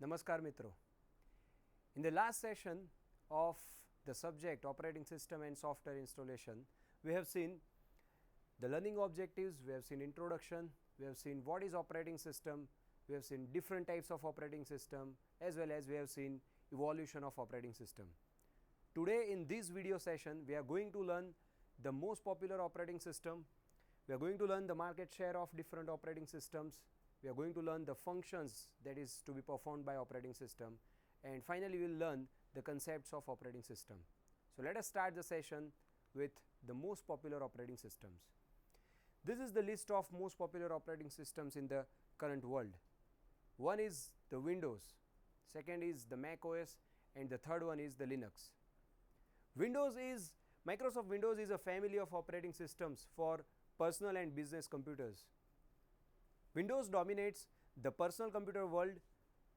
Namaskar Mitro. In the last session of the subject operating system and software installation, we have seen the learning objectives, we have seen introduction, we have seen what is operating system, we have seen different types of operating system, as well as we have seen evolution of operating system. Today in this video session, we are going to learn the most popular operating system, we are going to learn the market share of different operating systems, we are going to learn the functions that is to be performed by operating system, and finally we will learn the concepts of operating system. So let us start the session with the most popular operating systems. This is the list of most popular operating systems in the current world. One is the Windows, second is the Mac OS, and the third one is the Linux. Microsoft Windows is a family of operating systems for personal and business computers. Windows dominates the personal computer world.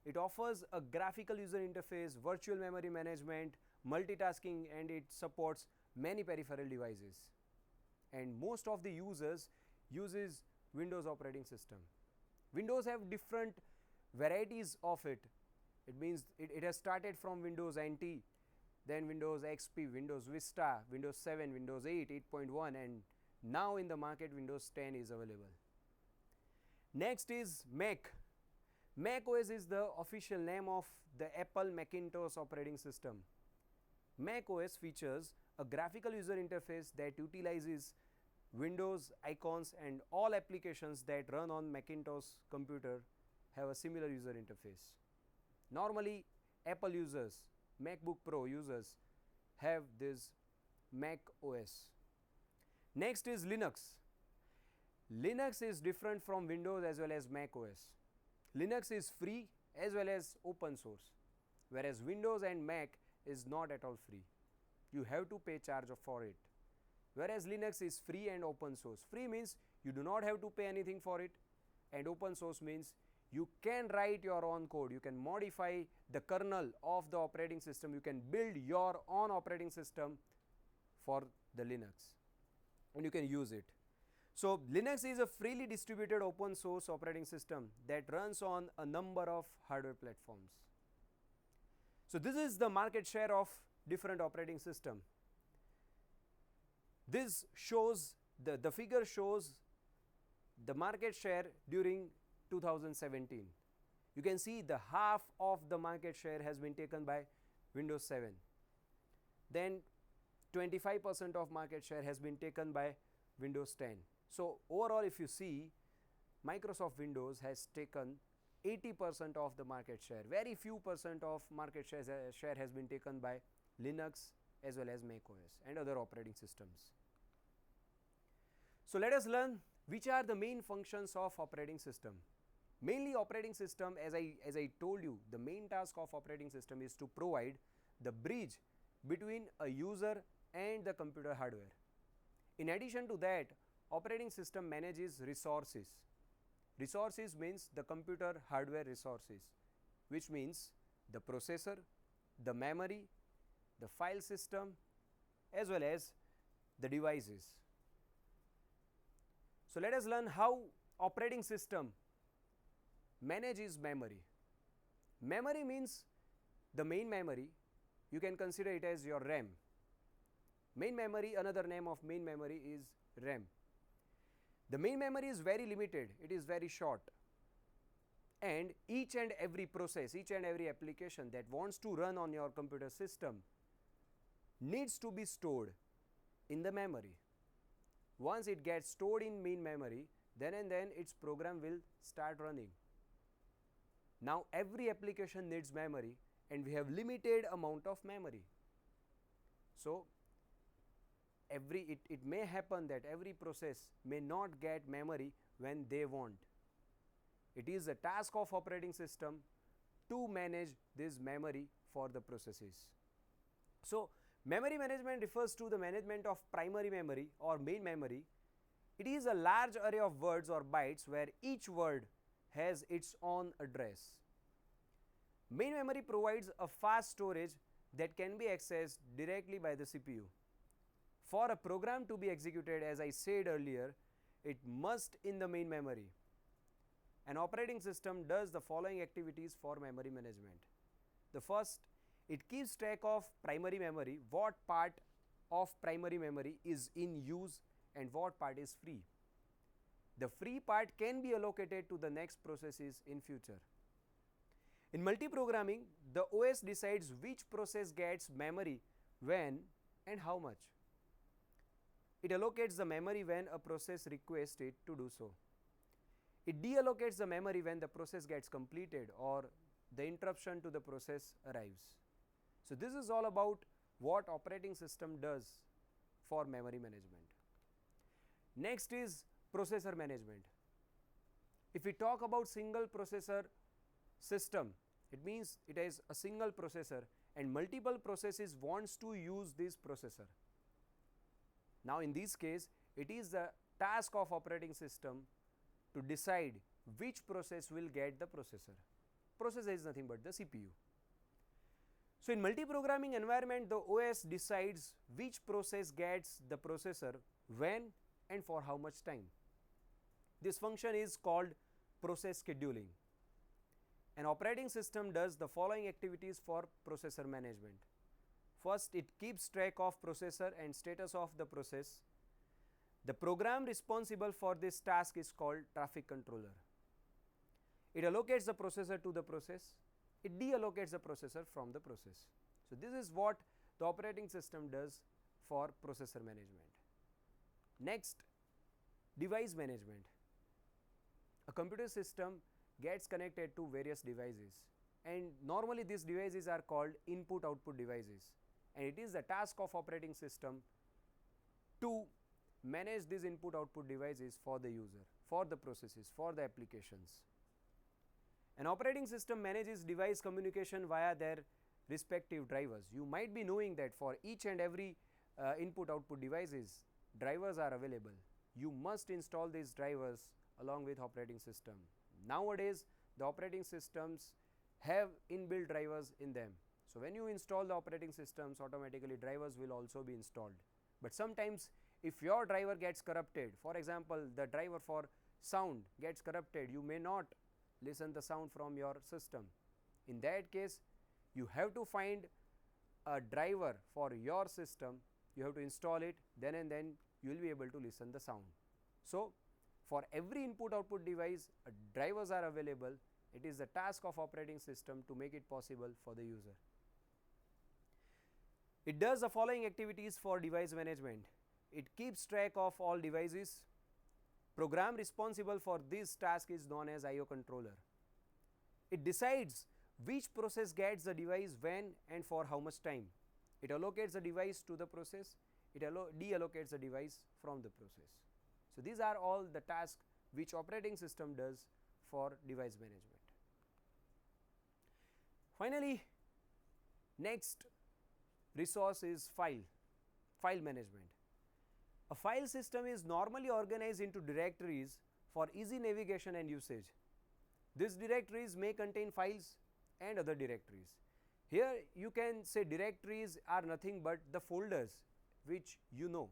It offers a graphical user interface, virtual memory management, multitasking, and it supports many peripheral devices. And most of the users uses Windows operating system. Windows have different varieties of it. It means it has started from Windows NT, then Windows XP, Windows Vista, Windows 7, Windows 8, 8.1, and now in the market Windows 10 is available. Next is Mac. Mac OS is the official name of the Apple Macintosh operating system. Mac OS features a graphical user interface that utilizes Windows icons, and all applications that run on Macintosh computer have a similar user interface. Normally Apple users, MacBook Pro users have this Mac OS. Next is Linux. Linux is different from Windows as well as Mac OS. Linux is free as well as open source, whereas Windows and Mac is not at all free. You have to pay charge for it. Whereas Linux is free and open source. Free means you do not have to pay anything for it, and open source means you can write your own code, you can modify the kernel of the operating system, you can build your own operating system for the Linux and you can use it. So Linux is a freely distributed open source operating system that runs on a number of hardware platforms. So this is the market share of different operating system. This shows the figure shows the market share during 2017. You can see the half of the market share has been taken by Windows 7. Then 25% of market share has been taken by Windows 10. So overall, if you see, Microsoft Windows has taken 80% of the market share. Very few percent of market share has been taken by Linux as well as Mac OS and other operating systems. So let us learn which are the main functions of operating system. Mainly operating system, as I told you, the main task of operating system is to provide the bridge between a user and the computer hardware. In addition to that, operating system manages resources. Resources means the computer hardware resources, which means the processor, the memory, the file system, as well as the devices. So let us learn how operating system manages memory. Memory means the main memory. You can consider it as your RAM. Main memory, another name of main memory is RAM. The main memory is very limited, it is very short, and each and every process, each and every application that wants to run on your computer system needs to be stored in the memory. Once it gets stored in main memory, then and then its program will start running. Now every application needs memory and we have limited amount of memory. So it may happen that every process may not get memory when they want. It is a task of operating system to manage this memory for the processes. So memory management refers to the management of primary memory or main memory. It is a large array of words or bytes where each word has its own address. Main memory provides a fast storage that can be accessed directly by the CPU. For a program to be executed, as I said earlier, it must in the main memory. An operating system does the following activities for memory management. The first, it keeps track of primary memory, what part of primary memory is in use and what part is free. The free part can be allocated to the next processes in future. In multiprogramming, the OS decides which process gets memory when and how much. It allocates the memory when a process requests it to do so. It deallocates the memory when the process gets completed or the interruption to the process arrives. So this is all about what operating system does for memory management. Next is processor management. If we talk about single processor system, it means it is a single processor and multiple processes wants to use this processor. Now in this case, it is the task of operating system to decide which process will get the processor. Processor is nothing but the CPU. So in multiprogramming environment, the OS decides which process gets the processor when and for how much time. This function is called process scheduling. An operating system does the following activities for processor management. First, it keeps track of processor and status of the process. The program responsible for this task is called traffic controller. It allocates the processor to the process. It deallocates the processor from the process. So this is what the operating system does for processor management. Next, device management. A computer system gets connected to various devices, and normally these devices are called input-output devices, and it is the task of operating system to manage these input-output devices for the user, for the processes, for the applications. An operating system manages device communication via their respective drivers. You might be knowing that for each and every input-output devices, drivers are available. You must install these drivers along with operating system. Nowadays, the operating systems have inbuilt drivers in them. So when you install the operating systems, automatically drivers will also be installed. But sometimes if your driver gets corrupted, for example, the driver for sound gets corrupted, you may not listen the sound from your system. In that case, you have to find a driver for your system, you have to install it, then and then you will be able to listen the sound. So for every input-output device, drivers are available. It is the task of operating system to make it possible for the user. It does the following activities for device management. It keeps track of all devices. Program responsible for this task is known as I/O controller. It decides which process gets the device when and for how much time. It allocates the device to the process. It deallocates the device from the process. So these are all the tasks which operating system does for device management. Finally, next resource is file management. A file system is normally organized into directories for easy navigation and usage. These directories may contain files and other directories. Here you can say directories are nothing but the folders which you know.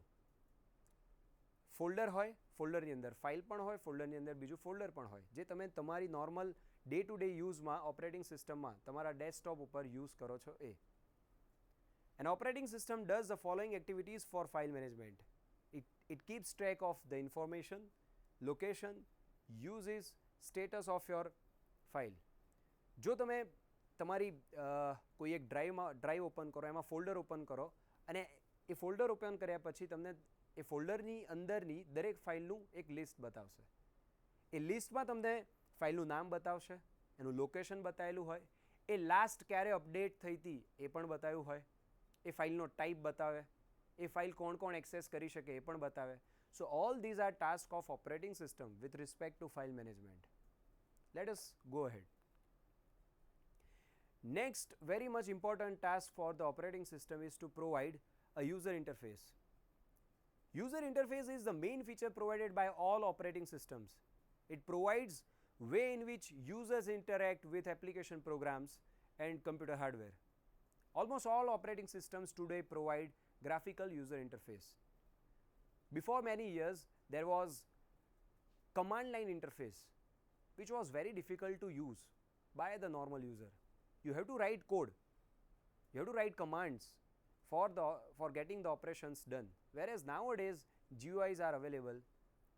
Folder હોય, ફોલ્ડરની અંદર file પણ હોય, ફોલ્ડરની અંદર બીજું folder પણ હોય, જે તમે તમારી નોર્મલ ડે ટુ ડે યુઝમાં ઓપરેટિંગ સિસ્ટમમાં તમારા ડેસ્કટોપ ઉપર યુઝ કરો છો એ. An operating system does the following activities for file management. It keeps track of the information, location, uses, status of your file. જો તમે તમારી કોઈ એક ડ્રાઈવ ઓપન કરો, એમાં ફોલ્ડર ઓપન કરો અને એ ફોલ્ડર ઓપન કર્યા પછી તમને એ ફોલ્ડરની અંદરની દરેક ફાઇલનું એક લિસ્ટ બતાવશે. એ લિસ્ટમાં તમને ફાઇલનું નામ બતાવશે, એનું લોકેશન બતાવેલું હોય, એ લાસ્ટ ક્યારે અપડેટ થઈ હતી એ પણ બતાવ્યું હોય, એ ફાઇલનો ટાઈપ બતાવે, એ ફાઇલ કોણ કોણ એક્સેસ કરી શકે એ પણ બતાવે. સો all these are task of operating system with respect to file management. Let us go ahead. Next very much important task for the operating system is to provide a user interface. User interface is the main feature provided by all operating systems. It provides way in which users interact with application programs and computer hardware. Almost all operating systems today provide graphical user interface. Before many years, there was command line interface. which was very difficult to use by the normal user. You have to write code, you have to write commands for getting the operations done, whereas nowadays GUIs are available.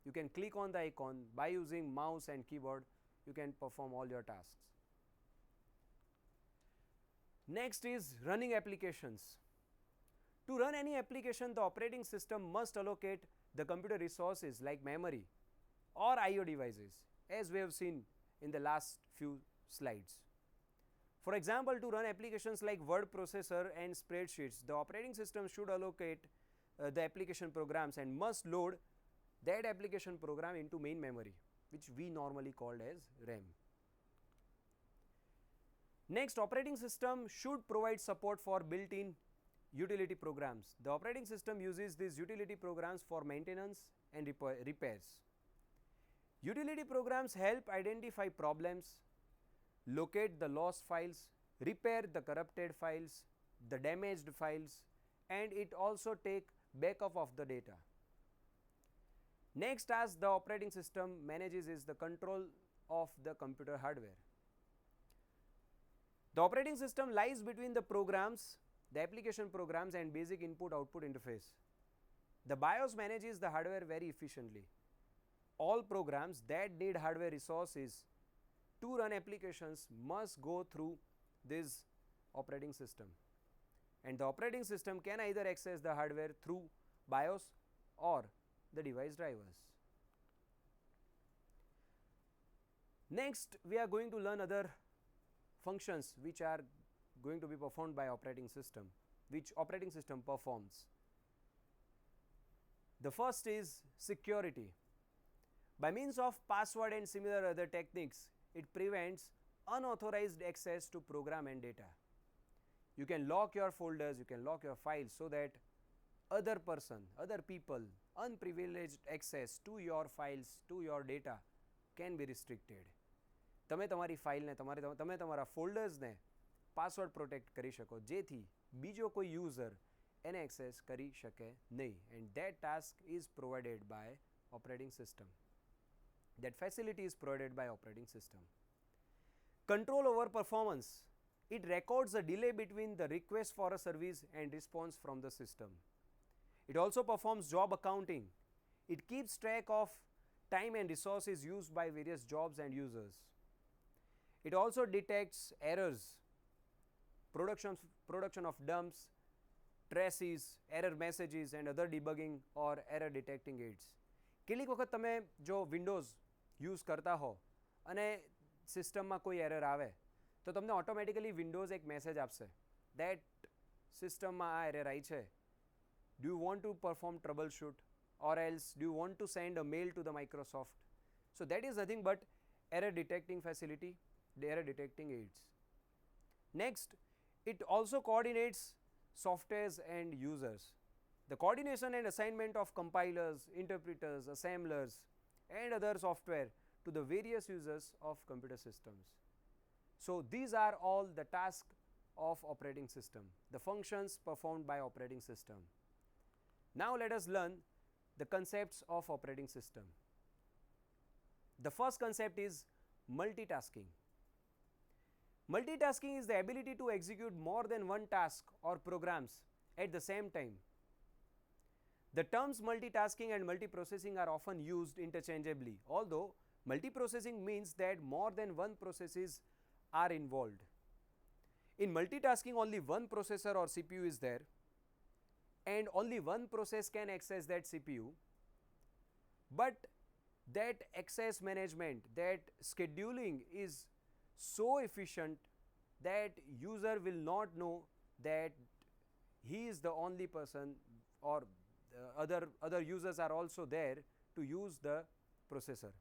You can click on the icon, by using mouse and keyboard you can perform all your tasks. Next is running applications. To run any application, the operating system must allocate the computer resources like memory or IO devices, as we have seen in the last few slides. For example, to run applications like word processor and spreadsheets, the operating system should allocate the application programs and must load that application program into main memory, which we normally called as RAM. Next, operating system should provide support for built-in utility programs. The operating system uses these utility programs for maintenance and repairs. Utility programs help identify problems, locate the lost files, repair the corrupted files, the damaged files, and it also take backup of the data. Next task the operating system manages is the control of the computer hardware. The operating system lies between the programs, the application programs and basic input-output interface. The BIOS manages the hardware very efficiently. All programs that need hardware resources to run applications must go through this operating system, and the operating system can either access the hardware through BIOS or the device drivers. Next, we are going to learn other functions which are going to be performed by operating system, which operating system performs. The first is security. By means of password and similar other techniques, it prevents unauthorized access to program and data. You can lock your folders, you can lock your files so that other people, unprivileged access to your files, to your data can be restricted. તમે તમારી ફાઇલને તમે તમારા ફોલ્ડર્સને password protect કરી શકો જેથી બીજો કોઈ યુઝર એને એક્સેસ કરી શકે નહીં, and that task is provided by operating system. That facility is provided by operating system. Control over performance. It records a delay between the request for a service and response from the system. It also performs job accounting. It keeps track of time and resources used by various jobs and users. It also detects errors, production of dumps, traces, error messages and other debugging or error detecting aids. કેટલીક વખત તમે જો Windows use કરતા હો અને સિસ્ટમમાં કોઈ error આવે તો તમને ઓટોમેટિકલી વિન્ડોઝ એક મેસેજ આપશે that સિસ્ટમમાં આ એરર આવી છે. Do you want to perform troubleshoot, or else do you want to send a mail to the Microsoft? So that is nothing but error detecting facility, the error detecting aids. Next, it also coordinates softwares and users. The coordination and assignment of compilers, interpreters, assemblers and other software to the various users of computer systems. So these are all the tasks of operating system, the functions performed by operating system. Now let us learn the concepts of operating system. The first concept is multitasking. Multitasking is the ability to execute more than one task or programs at the same time. The terms multitasking and multiprocessing are often used interchangeably, although multiprocessing means that more than one processes are involved. In multitasking, only one processor or CPU is there, and only one process can access that CPU, but that access management, that scheduling is so efficient that user will not know that he is the only person, or other users are also there to use the processor.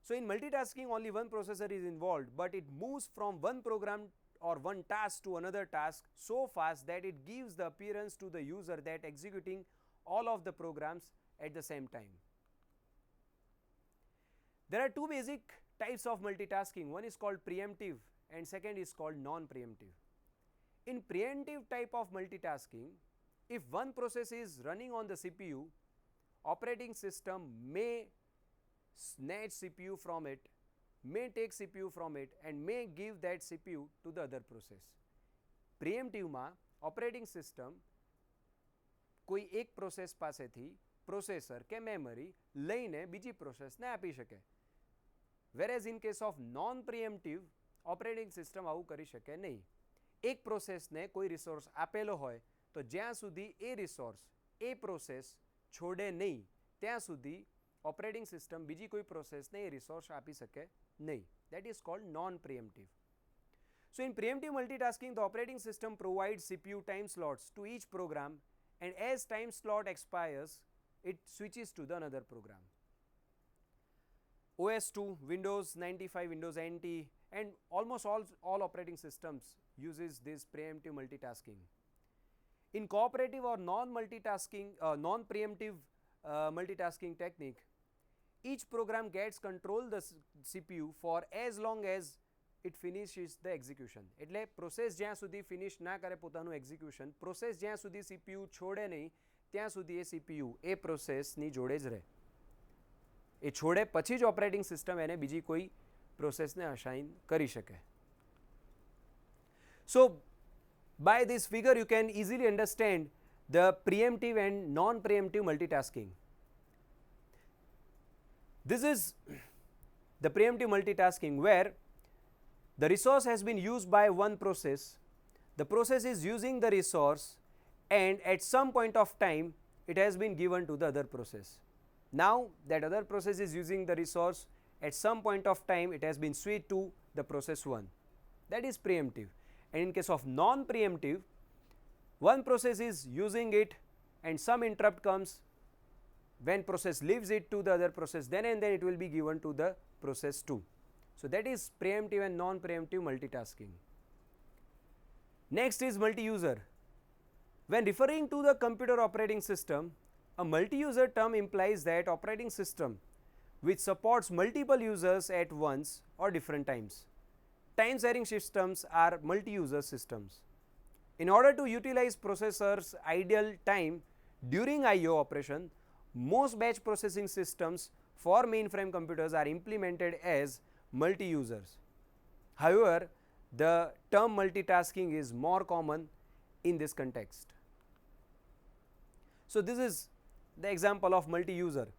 So in multitasking only one processor is involved, but it moves from one program or one task to another task so fast that it gives the appearance to the user that executing all of the programs at the same time. There are two basic types of multitasking. One is called preemptive and second is called non-preemptive. In preemptive type of multitasking, if one process is running on the CPU, operating system may snatch CPU from it may take CPU from it and may give that CPU to the other process. Preemptive માં operating system કોઈ એક process પાસેથી processor કે memory લઈને બીજી પ્રોસેસને આપી શકે. Whereas in case of non preemptive operating system આવું કરી શકે નહીં. એક પ્રોસેસને કોઈ રિસોર્સ આપેલો હોય તો જ્યાં સુધી એ રિસોર્સ એ પ્રોસેસ છોડે નહીં ત્યાં સુધી ઓપરેટિંગ સિસ્ટમ બીજી કોઈ પ્રોસેસને એ રિસોર્સ આપી શકે નહીં. That is called non-preemptive. So in preemptive multitasking, the operating system provides CPU time slots to each program, and as time slot expires, it switches to the another program. OS2, Windows 95, Windows NT, and almost all operating systems uses this preemptive multitasking. In cooperative or non-preemptive multitasking technique, each program gets control the CPU for as long as it finishes the execution. એટલે process જ્યાં સુધી finish ના કરે પોતાનું execution, process જ્યાં સુધી CPU છોડે નહીં ત્યાં સુધી એ CPU એ પ્રોસેસની જોડે જ રહે. એ છોડે પછી જ ઓપરેટિંગ સિસ્ટમ એને બીજી કોઈ પ્રોસેસને અસાઇન કરી શકે. So by this figure you can easily understand the preemptive and non-preemptive multitasking. This is the preemptive multitasking where the resource has been used by one process, the process is using the resource, and at some point of time it has been given to the other process. Now that other process is using the resource, at some point of time it has been switched to the process 1. That is preemptive. And in case of non-preemptive, one process is using it and some interrupt comes. When process leaves it to the other process, then and then it will be given to the process 2. So that is preemptive and non-preemptive multitasking. Next is multi-user. When referring to the computer operating system, a multi-user term implies that operating system which supports multiple users at once or different times. Time sharing systems are multi-user systems. In order to utilize processor's idle time during I/O operation, most batch processing systems for mainframe computers are implemented as multi-users. However, the term multitasking is more common in this context. So this is the example of multi-user,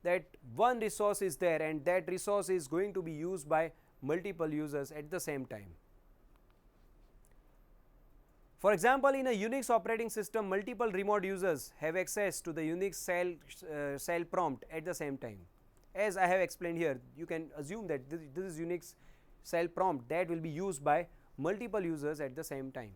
that one resource is there and that resource is going to be used by multiple users at the same time. For example, in a Unix operating system, multiple remote users have access to the Unix shell prompt at the same time. As I have explained here, you can assume that this is Unix shell prompt that will be used by multiple users at the same time.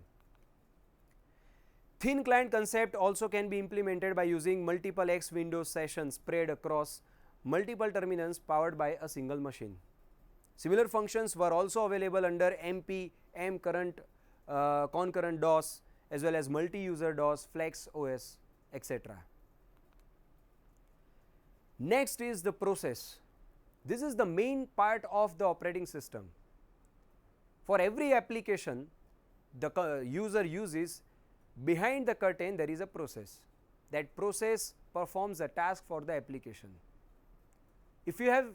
Thin client concept also can be implemented by using multiple X Windows sessions spread across multiple terminals powered by a single machine. Similar functions were also available under MP, mcurrent, concurrent DOS, as well as multi-user DOS, Flex OS, etc. Next is the process. This is the main part of the operating system. For every application the user uses, behind the curtain there is a process. That process performs a task for the application. If you have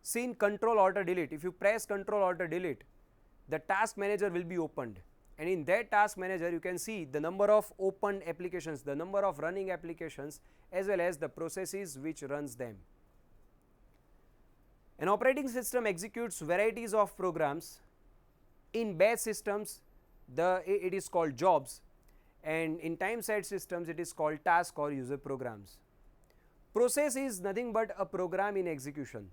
seen Ctrl-Alt-Delete, if you press Ctrl-Alt-Delete, the task manager will be opened, and in that task manager you can see the number of open applications, the number of running applications, as well as the processes which runs them. An operating system executes varieties of programs. In batch systems it is called jobs, and in time set systems it is called task or user programs. Process is nothing but a program in execution.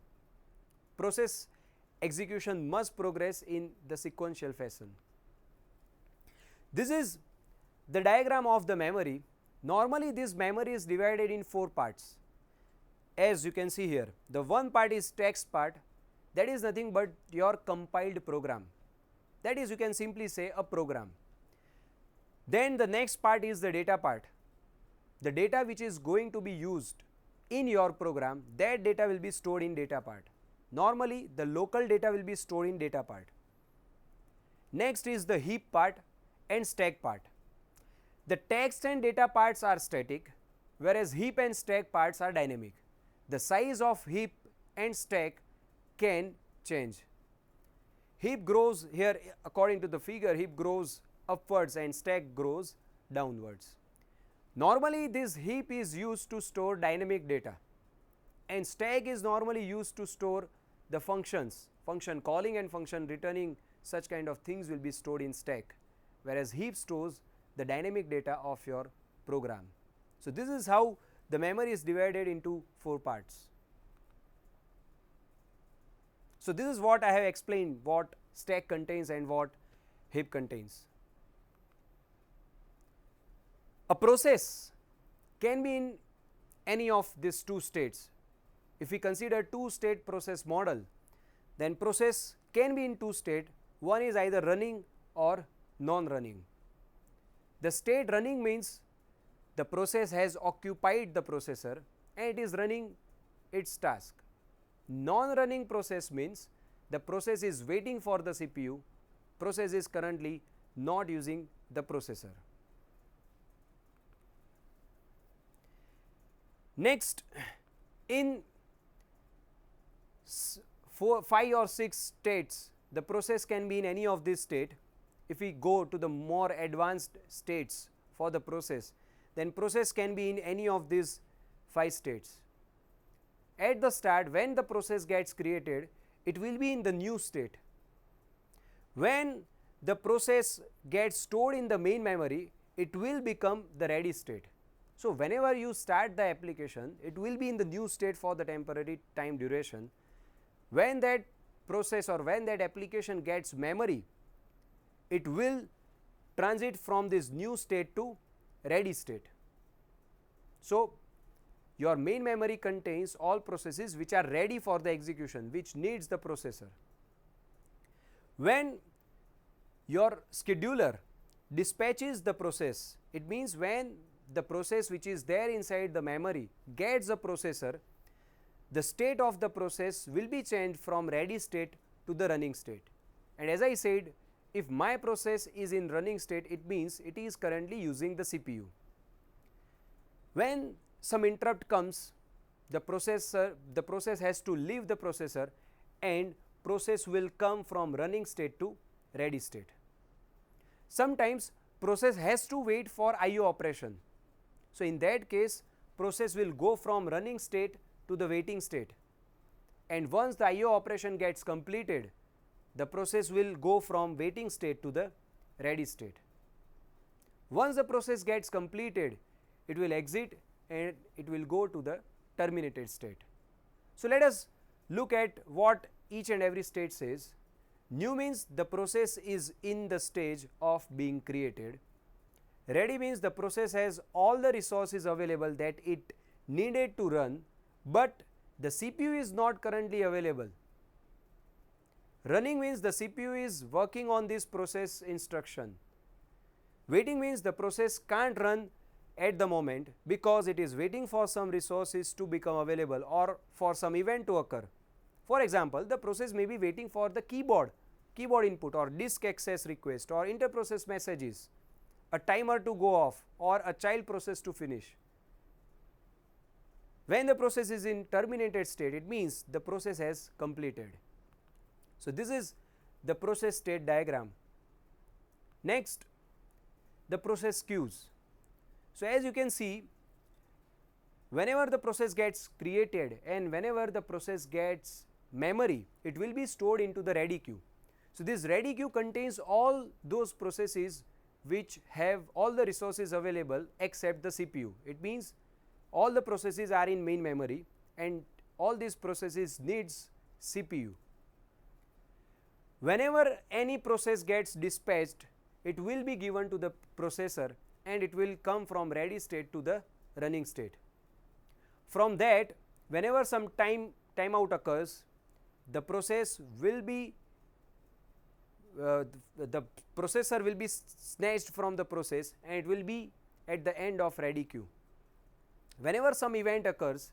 Process execution must progress in the sequential fashion. This is the diagram of the memory. Normally this memory is divided in 4 parts. As you can see here, the one part is text part, that is nothing but your compiled program. That is, you can simply say a program. Then the next part is the data part. The data which is going to be used in your program, that data will be stored in data part. Normally the local data will be stored in data part. Next is the heap part and stack part. The text and data parts are static, whereas heap and stack parts are dynamic. The size of heap and stack can change. Heap grows here, according to the figure, heap grows upwards and stack grows downwards. Normally this heap is used to store dynamic data, and stack is normally used to store the functions, function calling and function returning, such kind of things will be stored in stack, whereas heap stores the dynamic data of your program. So this is how the memory is divided into 4 parts. So this is what I have explained, what stack contains and what heap contains. A process can be in any of these 2 states. If we consider 2-state process model, then process can be in 2 states. One is either running or non-running. The state running means the process has occupied the processor and it is running its task. Non-running process means the process is waiting for the CPU, process is currently not using the processor. Next, in 5 or 6 states, the process can be in any of these states. If we go to the more advanced states for the process, then process can be in any of these 5 states. At the start, when the process gets created, it will be in the new state. When the process gets stored in the main memory, it will become the ready state. So whenever you start the application, it will be in the new state for the temporary time duration. When that process or when that application gets memory, it will transit from this new state to ready state. So your main memory contains all processes which are ready for the execution, which needs the processor. When your scheduler dispatches the process, it means when the process which is there inside the memory gets the processor, the state of the process will be changed from ready state to the running state. And as I said, if my process is in running state, it means it is currently using the CPU. When some interrupt comes, the process has to leave the processor and process will come from running state to ready state. Sometimes process has to wait for IO operation. So in that case, process will go from running state to the waiting state, and once the IO operation gets completed, the process will go from waiting state to the ready state. Once the process gets completed, it will exit and it will go to the terminated state. So let us look at what each and every state says. New means the process is in the stage of being created. Ready means the process has all the resources available that it needed to run, but the CPU is not currently available. Running means the CPU is working on this process instruction. Waiting means the process can't run at the moment because it is waiting for some resources to become available or for some event to occur. For example, the process may be waiting for the keyboard input or disk access request or inter-process messages, a timer to go off or a child process to finish. When the process is in terminated state, it means the process has completed. So this is the process state diagram. Next, the process queues. So as you can see, whenever the process gets created and whenever the process gets memory, it will be stored into the ready queue. So this ready queue contains all those processes which have all the resources available except the CPU. It means all the processes are in main memory and all these processes needs CPU. Whenever any process gets dispatched, it will be given to the processor and it will come from ready state to the running state. From that, whenever some timeout occurs, the process will be the processor will be snatched from the process and it will be at the end of ready queue. Whenever some event occurs,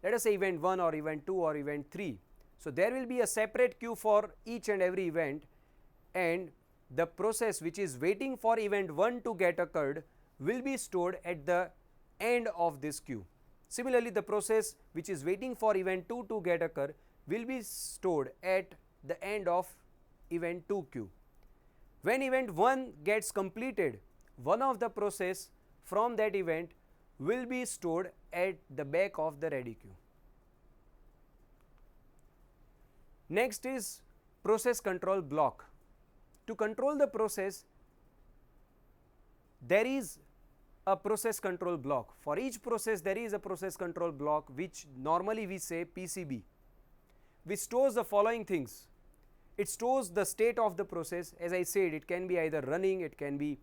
let us say event 1 or event 2 or event 3, so there will be a separate queue for each and every event, and the process which is waiting for event 1 to get occurred will be stored at the end of this queue. Similarly, the process which is waiting for event 2 to get occur will be stored at the end of event 2 queue. When event 1 gets completed, one of the process from that event will be stored at the back of the ready queue. Next is process control block. To control the process, there is a process control block. For each process there is a process control block, which normally we say PCB, which stores the following things. It stores the state of the process. As I said, it can be either running, it can be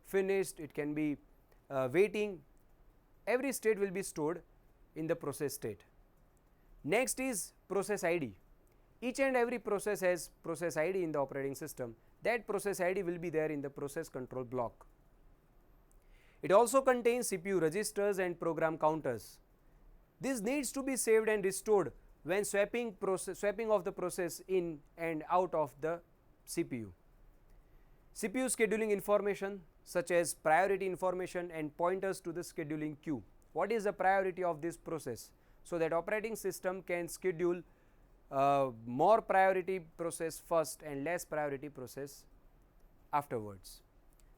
finished, it can be waiting. Every state will be stored in the process state. Next is process ID. Each and every process has process ID in the operating system. That process ID will be there in the process control block. It also contains CPU registers and program counters. This needs to be saved and restored when swapping of the process in and out of the CPU. CPU scheduling information such as priority information and pointers to the scheduling queue. What is the priority of this process? So that operating system can schedule more priority process first and less priority process afterwards.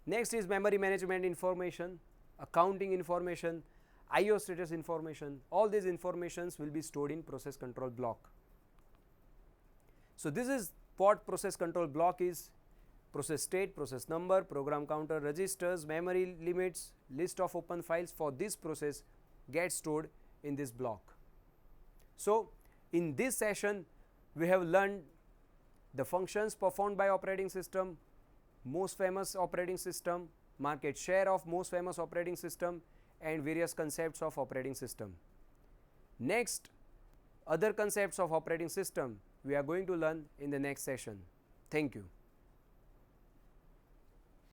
Next is memory management information, accounting information, IO status information. All these informations will be stored in process control block. So this is what process control block is: process state, process number, program counter, registers, memory limits, list of open files for this process get stored in this block. So in this session we have learned the functions performed by operating system, most famous operating system, market share of most famous operating system, and various concepts of operating system. Next, other concepts of operating system we are going to learn in the next session. Thank you.